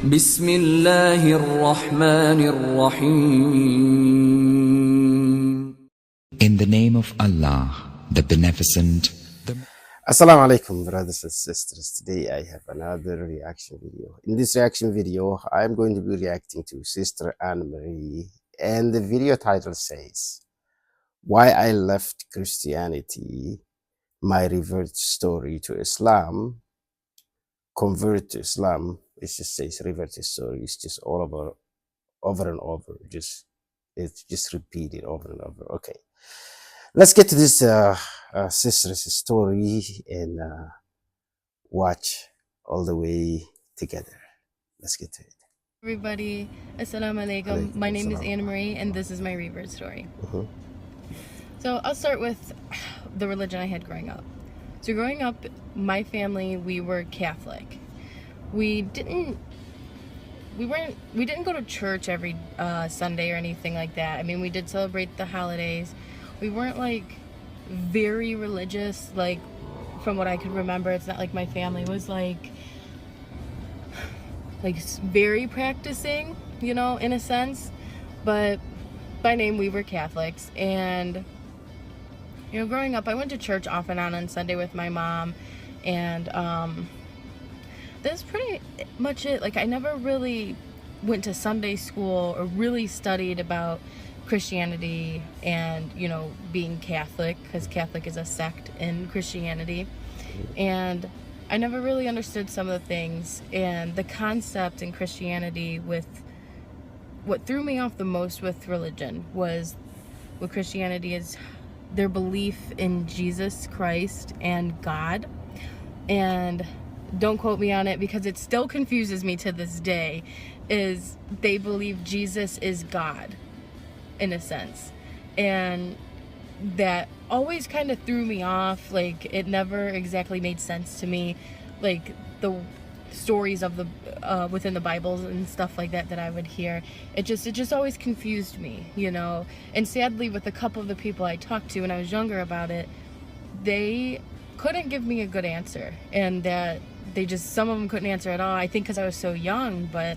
بسم الله الرحمن الرحيم. In the name of Allah, the Beneficent, the... Assalamu alaikum, brothers and sisters. Today I have another reaction video. In this reaction video, I'm going to be reacting to Sister Anne Marie, and the video title says, Why I Left Christianity, My Revert Story to Islam, Convert to Islam. It just says Reverted Story. It's just all over and over. It's just repeated over and over. Okay. Let's get to this sister's story and watch all the way together. Let's get to it. Everybody, assalamu alaikum. My name is Anna Marie and this is my Revert story. So I'll start with the religion I had growing up. So growing up, my family, we were Catholic. We didn't go to church every Sunday or anything like that. I mean, we did celebrate the holidays. We weren't like very religious, like from what I could remember. It's not like my family was like very practicing, you know, in a sense. But by name, we were Catholics. And, you know, growing up, I went to church off and on Sunday with my mom. And that's pretty much it. Like, I never really went to Sunday school or really studied about Christianity and, you know, being Catholic, because Catholic is a sect in Christianity. And I never really understood some of the things and the concept in Christianity. With what threw me off the most with religion was what Christianity is their belief in Jesus Christ and God. And don't quote me on it because it still confuses me to this day, is they believe Jesus is God in a sense. And that always kind of threw me off. Like, it never exactly made sense to me. Like, the stories of the within the Bibles and stuff like that I would hear, it just always confused me, you know. And sadly, with a couple of the people I talked to when I was younger about it, they couldn't give me a good answer, and that some of them couldn't answer at all, I think because I was so young. But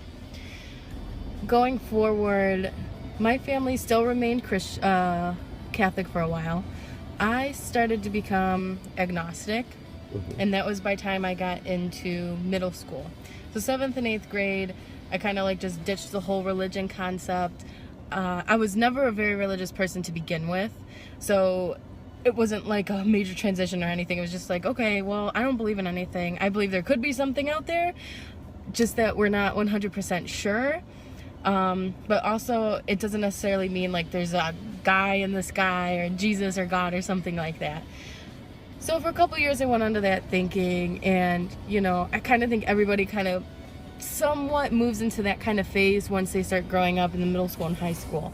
going forward, my family still remained Catholic for a while. I started to become agnostic, and that was by the time I got into middle school. So 7th and 8th grade, I kind of like just ditched the whole religion concept. I was never a very religious person to begin with, so it wasn't like a major transition or anything. It was just like, okay, well, I don't believe in anything. I believe there could be something out there, just that we're not 100% sure. But also, it doesn't necessarily mean like there's a guy in the sky or Jesus or God or something like that. So for a couple years, I went under that thinking, and, you know, I kind of think everybody kind of somewhat moves into that kind of phase once they start growing up in the middle school and high school.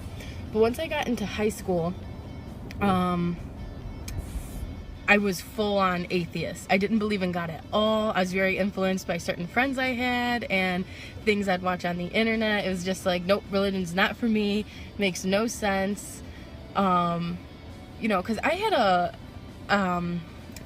But once I got into high school, I was full-on atheist. I didn't believe in God at all. I was very influenced by certain friends I had and things I'd watch on the internet. It was just like, nope, religion's not for me. Makes no sense. You know, because I had a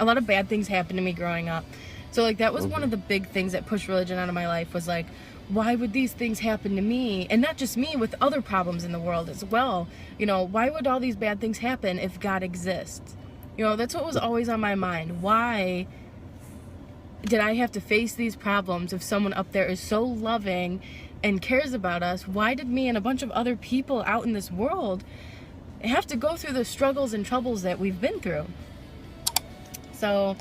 lot of bad things happen to me growing up. So, like, that was one of the big things that pushed religion out of my life, was like, why would these things happen to me? And not just me, with other problems in the world as well. You know, why would all these bad things happen if God exists? You know, that's what was always on my mind. Why did I have to face these problems if someone up there is so loving and cares about us? Why did me and a bunch of other people out in this world have to go through the struggles and troubles that we've been through? So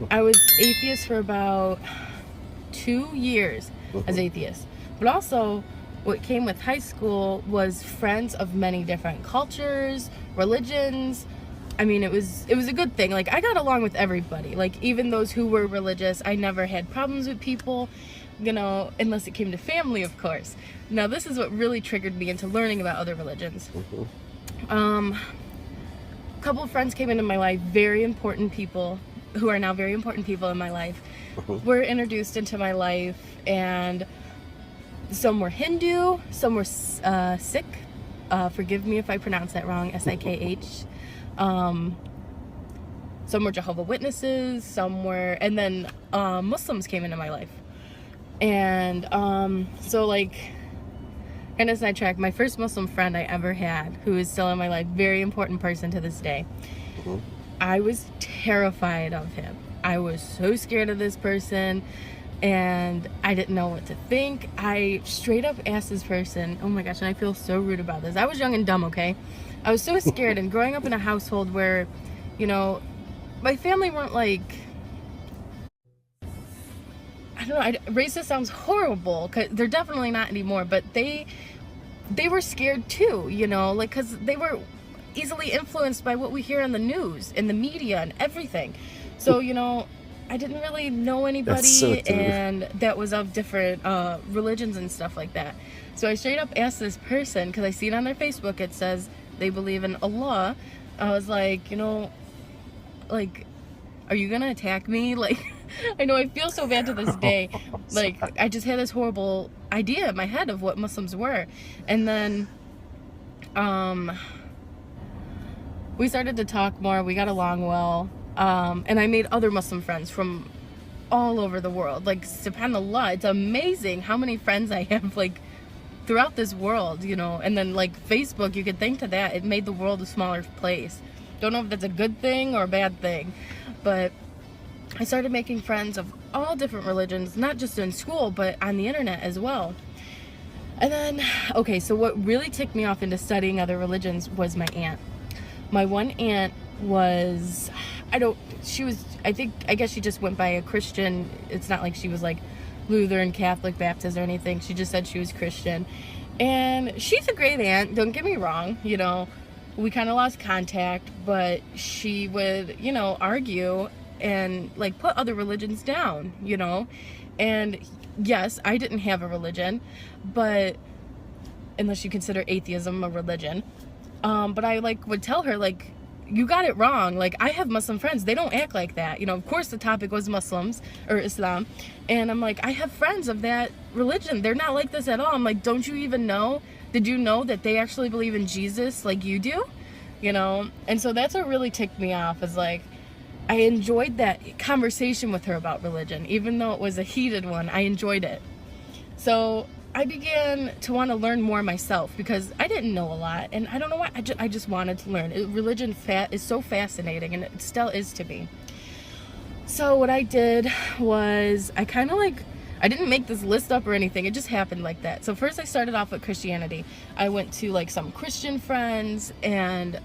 I was atheist for about 2 years as atheist. But also, what came with high school was friends of many different cultures, religions. I mean, it was a good thing. Like, I got along with everybody. Like, even those who were religious, I never had problems with people, you know, unless it came to family, of course. Now, this is what really triggered me into learning about other religions. A couple of friends came into my life, very important people, who are now very important people in my life, were introduced into my life, and some were Hindu, some were Sikh. Forgive me if I pronounce that wrong, S-I-K-H. Some were Jehovah's Witnesses, some were, and then Muslims came into my life. And so like, kind of sidetrack, my first Muslim friend I ever had, who is still in my life, very important person to this day. I was terrified of him. I was so scared of this person, and I didn't know what to think. I straight up asked this person, oh my gosh, and I feel so rude about this. I was young and dumb, okay? I was so scared, and growing up in a household where, you know, my family weren't like, I don't know, racist sounds horrible, because they're definitely not anymore, but they were scared too, you know, like, because they were easily influenced by what we hear on the news, in the media, and everything. So, you know, I didn't really know anybody, so and that was of different religions and stuff like that. So I straight up asked this person, because I see it on their Facebook, it says they believe in Allah. I was like, you know, like, are you gonna attack me? Like, I know I feel so bad to this day. Like, I just had this horrible idea in my head of what Muslims were. And then we started to talk more, we got along well, and I made other Muslim friends from all over the world. Like, subhanAllah, it's amazing how many friends I have, like, throughout this world, you know. And then, like, Facebook, you could think to that, it made the world a smaller place. Don't know if that's a good thing or a bad thing, but I started making friends of all different religions, not just in school, but on the internet as well. And then, okay, so what really ticked me off into studying other religions was my aunt. My one aunt was, I guess she just went by a Christian. It's not like she was like Lutheran, Catholic, Baptist or anything. She just said she was Christian. And she's a great aunt, don't get me wrong, you know. We kind of lost contact, but she would, you know, argue and like put other religions down, you know. And yes, I didn't have a religion, but unless you consider atheism a religion, but I like would tell her, like, you got it wrong. Like, I have Muslim friends, they don't act like that, you know. Of course the topic was Muslims or Islam, and I'm like, I have friends of that religion, they're not like this at all. I'm like, don't you even know? Did you know that they actually believe in Jesus like you do? You know. And so that's what really ticked me off, is like, I enjoyed that conversation with her about religion. Even though it was a heated one, I enjoyed it. So I began to want to learn more myself, because I didn't know a lot, and I don't know why, I just wanted to learn. Religion is so fascinating, and it still is to me. So what I did was, I kind of like, I didn't make this list up or anything, it just happened like that. So first I started off with Christianity. I went to like some Christian friends and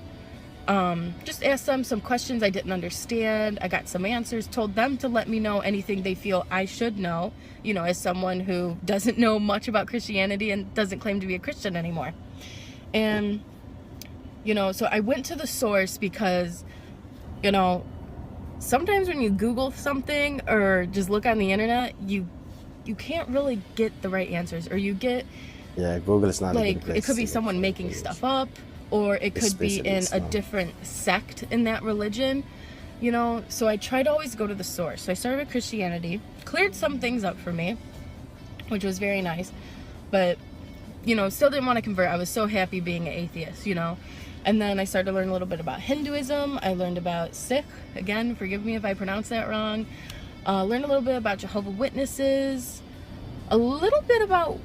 just asked them some questions I didn't understand. I got some answers, told them to let me know anything they feel I should know, you know, as someone who doesn't know much about Christianity and doesn't claim to be a Christian anymore. And, you know, so I went to the source, because, you know, sometimes when you Google something or just look on the internet, you can't really get the right answers, or you get, yeah, Google is not like, a good place it could be to someone making stuff up, or it could be in a different sect in that religion, you know. So I try to always go to the source. So I started with Christianity, cleared some things up for me, which was very nice, but, you know, still didn't want to convert. I was so happy being an atheist, you know. And then I started to learn a little bit about Hinduism. I learned about Sikh, again, forgive me if I pronounce that wrong. Learned a little bit about Jehovah's Witnesses, a little bit about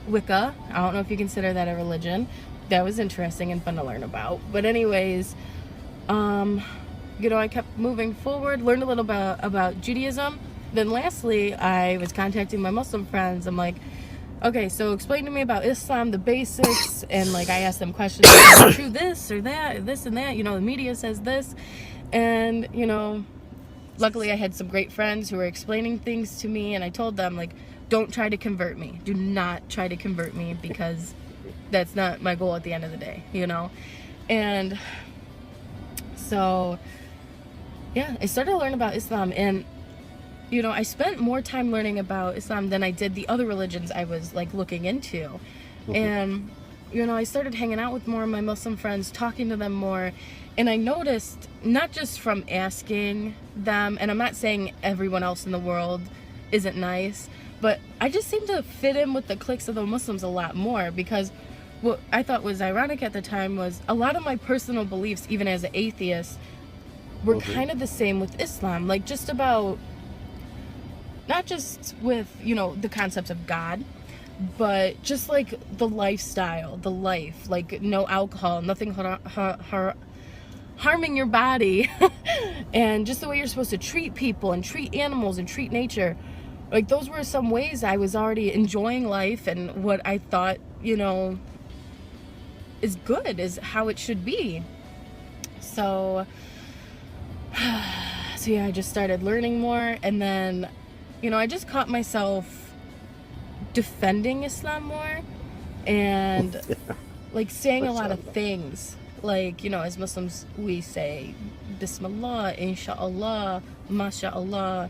Wicca. I don't know if you consider that a religion. That was interesting and fun to learn about. But anyways, you know, I kept moving forward, learned a little bit about Judaism. Then lastly, I was contacting my Muslim friends. I'm like, okay, so explain to me about Islam, the basics. And like, I asked them questions, like, is it true this or that, this and that, you know, the media says this. And, you know, luckily I had some great friends who were explaining things to me, and I told them, like, don't try to convert me. Do not try to convert me, because that's not my goal at the end of the day, you know. And so, yeah, I started to learn about Islam, and, you know, I spent more time learning about Islam than I did the other religions I was, like, looking into. And, you know, I started hanging out with more of my Muslim friends, talking to them more, and I noticed, not just from asking them, and I'm not saying everyone else in the world isn't nice, but I just seemed to fit in with the cliques of the Muslims a lot more, because what I thought was ironic at the time was a lot of my personal beliefs, even as an atheist, were kind of the same with Islam. Like, just about not just with, you know, the concepts of God, but just like the lifestyle, the life, like no alcohol, nothing harming your body, and just the way you're supposed to treat people and treat animals and treat nature. Like, those were some ways I was already enjoying life, and what I thought, you know, is good, is how it should be. So yeah, I just started learning more, and then, you know, I just caught myself defending Islam more, and like saying a lot of things. Like, you know, as Muslims, we say Bismillah, Inshallah, MashaAllah.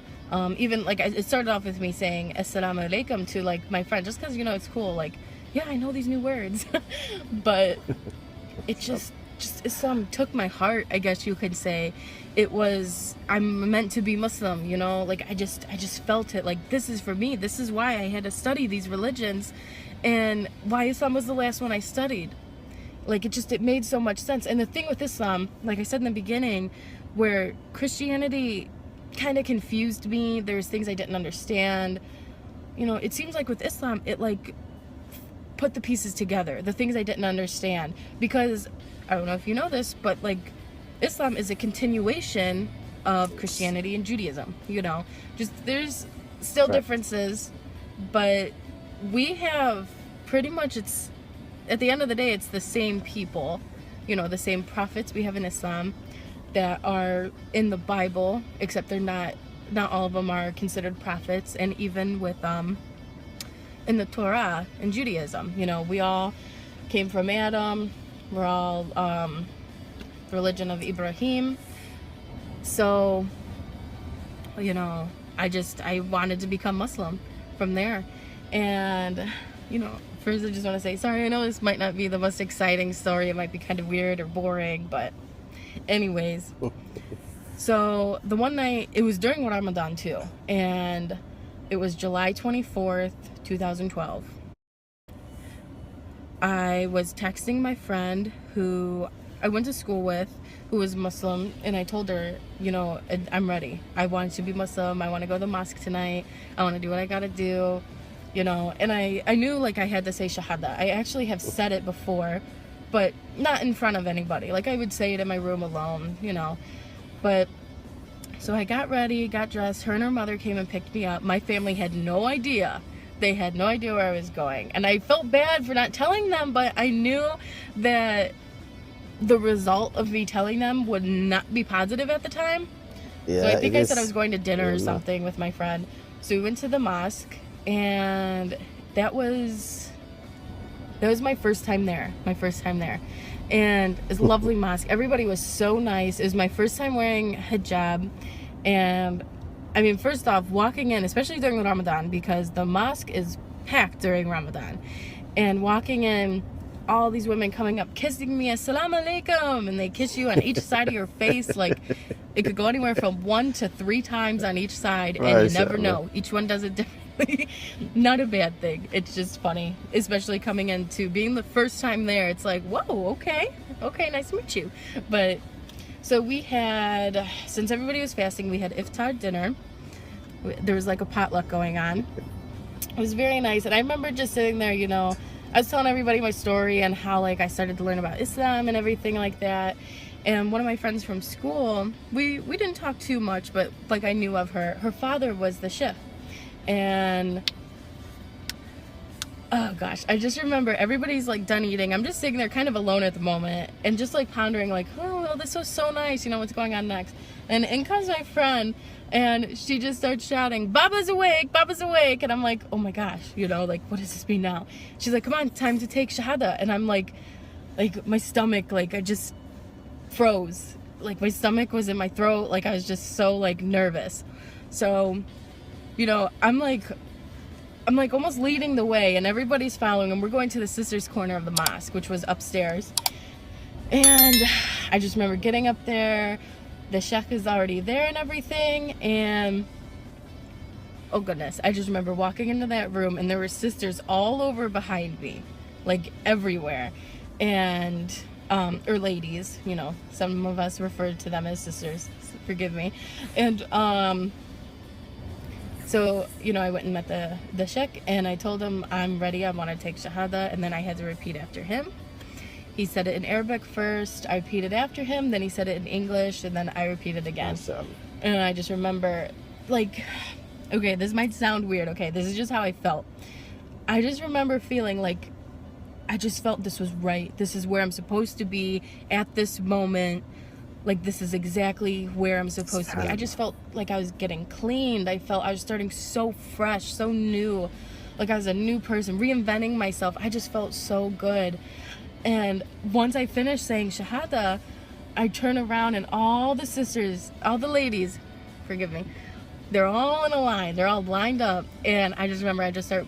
Even like it started off with me saying Assalamu alaikum to like my friend, just because, you know, it's cool. Like, yeah, I know these new words, but it just Islam took my heart, I guess you could say. It was, I'm meant to be Muslim, you know, like I just felt it, like this is for me. This is why I had to study these religions, and why Islam was the last one I studied. Like, it made so much sense. And the thing with Islam, like I said in the beginning, where Christianity kind of confused me, there's things I didn't understand, you know, it seems like with Islam, it like put the pieces together, the things I didn't understand. Because I don't know if you know this, but like Islam is a continuation of Christianity and Judaism, you know, just there's still differences, but we have pretty much, it's at the end of the day, it's the same people, you know, the same prophets we have in Islam that are in the Bible, except they're not all of them are considered prophets. And even with in the Torah in Judaism, you know, we all came from Adam, we're all the religion of Ibrahim. So, you know, I wanted to become Muslim from there. And, you know, first I just want to say, sorry, I know this might not be the most exciting story, it might be kind of weird or boring, but anyways. So the one night, it was during Ramadan too, and it was July 24th, 2012. I was texting my friend who I went to school with, who was Muslim, and I told her, you know, I'm ready. I want to be Muslim. I want to go to the mosque tonight. I want to do what I gotta do, you know. And I knew, like, I had to say shahada. I actually have said it before, but not in front of anybody. Like, I would say it in my room alone, you know. But so I got ready, got dressed. Her and her mother came and picked me up. My family had no idea. They had no idea where I was going. And I felt bad for not telling them, but I knew that the result of me telling them would not be positive at the time. Yeah, so I think I said I was going to dinner or something with my friend. So we went to the mosque, and that was my first time there. And it's a lovely mosque. Everybody was so nice. It was my first time wearing hijab. And I mean, first off, walking in, especially during Ramadan, because the mosque is packed during Ramadan, and walking in, all these women coming up, kissing me, assalamu alaikum, and they kiss you on each side of your face. Like, it could go anywhere from 1 to 3 times on each side, and you never know. Each one does it differently. Not a bad thing. It's just funny, especially coming into being the first time there. It's like, whoa, okay, nice to meet you. But so we had, since everybody was fasting, we had iftar dinner. There was like a potluck going on. It was very nice, and I remember just sitting there, you know, I was telling everybody my story and how, like, I started to learn about Islam and everything like that. And one of my friends from school, we didn't talk too much, but like, I knew of her. Her father was the sheikh. And oh gosh, I just remember everybody's like done eating. I'm just sitting there kind of alone at the moment and just like pondering, like, oh, well, this was so nice, you know, what's going on next. And in comes my friend, and she just starts shouting, Baba's awake, Baba's awake. And I'm like, oh my gosh, you know, like, what does this mean now? She's like, come on, time to take shahada. And I'm like my stomach, like, I just froze. Like, my stomach was in my throat. Like, I was just so like nervous. So, you know, I'm like almost leading the way, and everybody's following, and we're going to the sisters' corner of the mosque, which was upstairs. And I just remember getting up there, the sheikh is already there and everything, and oh goodness, I just remember walking into that room, and there were sisters all over behind me, like everywhere, and or ladies, you know, some of us referred to them as sisters, forgive me. And So, I went and met the sheikh, and I told him I'm ready, I want to take shahada, and then I had to repeat after him. He said it in Arabic first, I repeated after him, then he said it in English, and then I repeated again. Awesome. And I just remember, like, okay, this might sound weird, okay, this is just how I felt. I just remember feeling like I just felt this was right. This is where I'm supposed to be at this moment. Like, this is exactly where I'm supposed to be. I just felt like I was getting cleaned. I felt I was starting so fresh, so new. Like I was a new person, reinventing myself. I just felt so good. And once I finished saying shahada, I turn around and all the sisters, all the ladies, forgive me, they're all in a line. They're all lined up. And I just remember I just start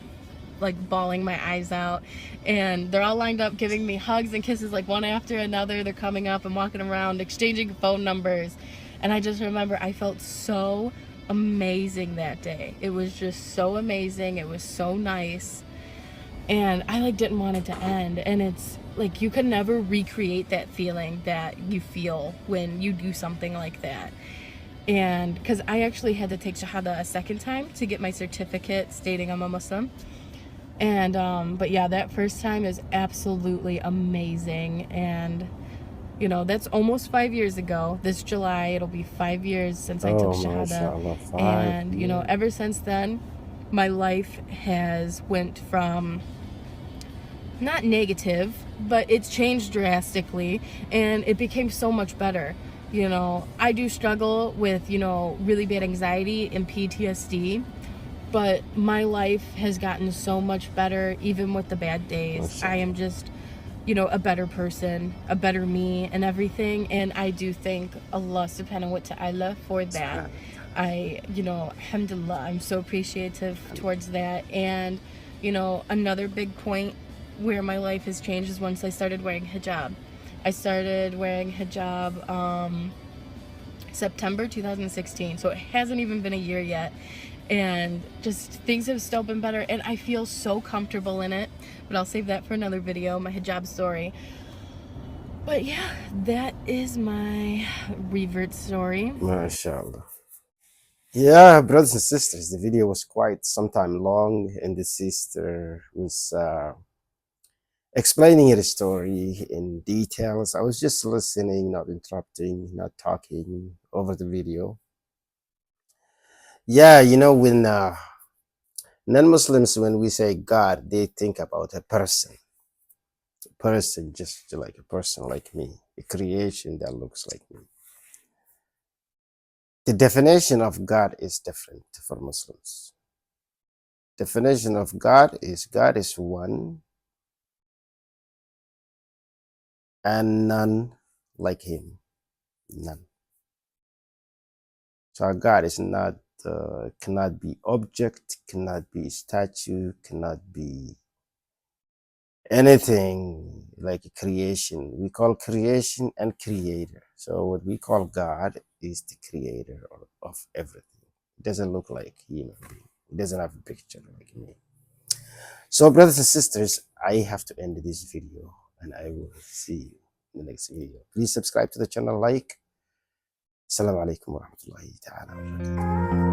like bawling my eyes out, and they're all lined up giving me hugs and kisses, like one after another. They're coming up and walking around exchanging phone numbers, and I just remember I felt so amazing that day. It was just so amazing. It was so nice, and I like didn't want it to end. And it's like you could never recreate that feeling that you feel when you do something like that. And because I actually had to take shahada a second time to get my certificate stating I'm a Muslim. And but yeah, that first time is absolutely amazing. And that's almost 5 years ago. This July it'll be 5 years since I took shahada. MashaAllah, And 5 years. ever since then my life has went from not negative, but it's changed drastically, and it became so much better. I do struggle with really bad anxiety and PTSD, but my life has gotten so much better even with the bad days. I am just a better person, a better me, and everything. And I do thank Allah subhanahu wa ta'ala for that. Alhamdulillah, I'm so appreciative towards that. And another big point where my life has changed is once I started wearing hijab. I started wearing hijab September 2016, so it hasn't even been a year yet. And just things have still been better, and I feel so comfortable in it. But I'll save that for another video, my hijab story. But yeah, that is my revert story. MashaAllah. Yeah, brothers and sisters, the video was quite sometime long, and the sister was explaining her story in details. I was just listening, not interrupting, not talking over the video. Yeah, when non-Muslims, when we say God, they think about a person, just like a person like me, a creation that looks like me. The definition of God is different for Muslims. Definition of God is one and none like him, none. So our God is not, cannot be object, cannot be statue, cannot be anything like a creation. We call creation and creator. So what we call God is the creator of everything. It doesn't look like human being. It doesn't have a picture like me. So brothers and sisters, I have to end this video, and I will see you in the next video. Please subscribe to the channel, like. Assalamu alaikum wa rahmatullahi ta'ala wa barakatuh.